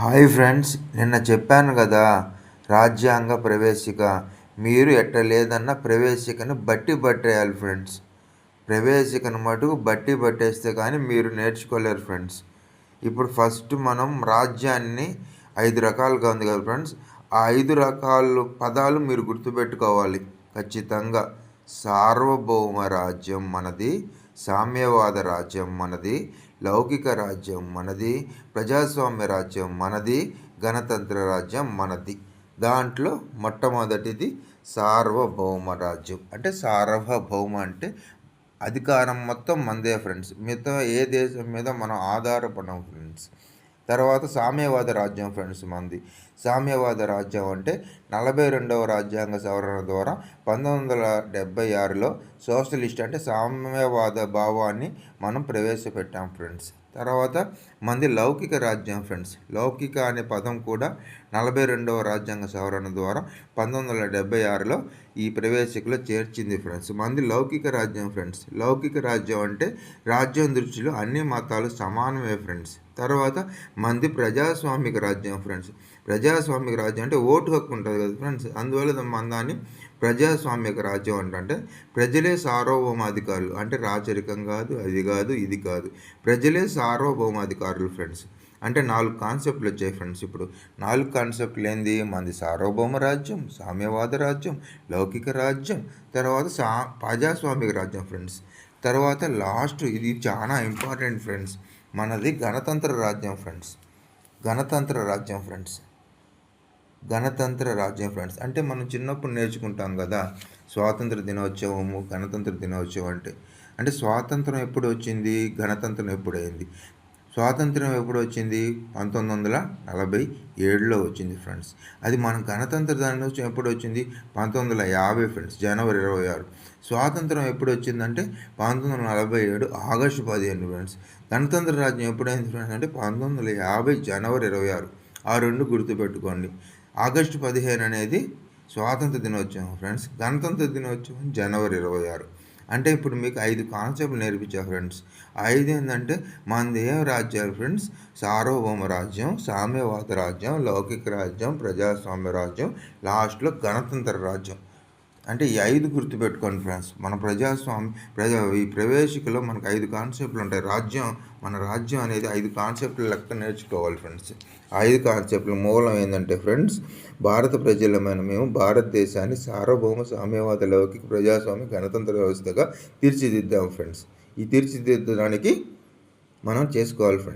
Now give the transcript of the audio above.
Hi friends, నిన్న చెప్పాను కదా రాజ్యాంగ ప్రవేశిక. మీరు ఎట్ట లేదన్నా ప్రవేశికను బట్టి పట్టేయాలి ఫ్రెండ్స్. ప్రవేశికను మటుకు బట్టి పట్టేస్తే కానీ మీరు నేర్చుకోలేరు ఫ్రెండ్స్. ఇప్పుడు ఫస్ట్ మనం రాజ్యాన్ని 5 రకాలుగా ఉంది కదా ఫ్రెండ్స్. ఆ 5 రకాల పదాలు మీరు గుర్తుపెట్టుకోవాలి ఖచ్చితంగా. సార్వభౌమ రాజ్యం మనది, సామ్యవాద రాజ్యం మనది, లౌకిక రాజ్యం మనది, ప్రజాస్వామ్య రాజ్యం మనది, గణతంత్ర రాజ్యం మనది. దాంట్లో మొట్టమొదటిది సార్వభౌమ రాజ్యం. అంటే సార్వభౌమ అంటే అధికారం మొత్తం మనదే ఫ్రెండ్స్. మిగతా ఏ దేశం మీద మనం ఆధారపడం ఫ్రెండ్స్. తర్వాత సామ్యవాద రాజ్యం ఫ్రెండ్స్ మనది. సామ్యవాద రాజ్యం అంటే 42వ రాజ్యాంగ సవరణ ద్వారా 1976లో సోషలిస్ట్ అంటే సామ్యవాద భావాన్ని మనం ప్రవేశపెట్టాం ఫ్రెండ్స్. తర్వాత మనది లౌకిక రాజ్యం ఫ్రెండ్స్. లౌకిక అనే పదం కూడా 42వ రాజ్యాంగ సవరణ ద్వారా 1976లో ఈ ప్రవేశికలో చేర్చింది ఫ్రెండ్స్. మనది లౌకిక రాజ్యం ఫ్రెండ్స్. లౌకిక రాజ్యం అంటే రాజ్యం దృష్టిలో అన్ని మతాలు సమానమే ఫ్రెండ్స్. తర్వాత మనది ప్రజాస్వామిక రాజ్యం ఫ్రెండ్స్. ప్రజాస్వామిక రాజ్యం అంటే ఓటు హక్కు ఉంటుంది కదా ఫ్రెండ్స్. అందువల్ల మన దాన్ని ప్రజాస్వామిక రాజ్యం అంటే ప్రజలే సార్వభౌమాధికారులు. అంటే రాచరికం కాదు, అది కాదు, ఇది కాదు, ప్రజలే సార్వభౌమాధికారులు ఫ్రెండ్స్. అంటే 4 కాన్సెప్ట్లు వచ్చాయి ఫ్రెండ్స్. ఇప్పుడు 4 కాన్సెప్ట్లు ఏంది? మనది సార్వభౌమ రాజ్యం, సామ్యవాద రాజ్యం, లౌకిక రాజ్యం, తర్వాత ప్రజాస్వామిక రాజ్యం ఫ్రెండ్స్. తర్వాత లాస్ట్ ఇది చాలా ఇంపార్టెంట్ ఫ్రెండ్స్, మనది గణతంత్ర రాజ్యం ఫ్రెండ్స్. గణతంత్ర రాజ్యం ఫ్రెండ్స్. గణతంత్ర రాజ్యం ఫ్రెండ్స్ అంటే మనం చిన్నప్పుడు నేర్చుకుంటాం కదా స్వాతంత్ర దినోత్సవము, గణతంత్ర దినోత్సవం అంటే స్వాతంత్రం ఎప్పుడు వచ్చింది, గణతంత్రం ఎప్పుడు అయింది? స్వాతంత్రం ఎప్పుడు వచ్చింది? 1947లో వచ్చింది ఫ్రెండ్స్. అది మన గణతంత్ర దినోత్సవం ఎప్పుడు వచ్చింది? 1950 ఫ్రెండ్స్, జనవరి 26. స్వాతంత్రం ఎప్పుడు వచ్చిందంటే 1947 ఆగస్టు 15 ఫ్రెండ్స్. గణతంత్ర రాజ్యం ఎప్పుడైంది ఫ్రెండ్స్ అంటే 1950 జనవరి 26. ఆ రెండు గుర్తుపెట్టుకోండి. ఆగస్టు 15 అనేది స్వాతంత్ర దినోత్సవం ఫ్రెండ్స్. గణతంత్ర దినోత్సవం జనవరి 26. అంటే ఇప్పుడు మీకు 5 కాన్సెప్ట్లు నేర్పించా ఫ్రెండ్స్. 5 ఏంటంటే మనది ఏం రాజ్యాలు ఫ్రెండ్స్? సార్వభౌమ రాజ్యం, సామ్యవాద రాజ్యం, లౌకిక రాజ్యం, ప్రజాస్వామ్య రాజ్యం, లాస్ట్లో గణతంత్ర రాజ్యం. అంటే ఈ 5 గుర్తుపెట్టుకోండి ఫ్రెండ్స్. మన ఈ ప్రవేశికలో మనకు 5 కాన్సెప్ట్లు ఉంటాయి. మన రాజ్యం అనేది 5 కాన్సెప్ట్లు లెక్క నేర్చుకోవాలి ఫ్రెండ్స్. 5 కాన్సెప్ట్ల మూలం ఏంటంటే ఫ్రెండ్స్, భారత ప్రజలమైన మేము భారతదేశాన్ని సార్వభౌమ, సామ్యవాద, లౌకిక, ప్రజాస్వామ్య, గణతంత్ర వ్యవస్థగా తీర్చిదిద్దాము ఫ్రెండ్స్. ఈ తీర్చిదిద్దడానికి మనం చేసుకోవాలి ఫ్రెండ్స్.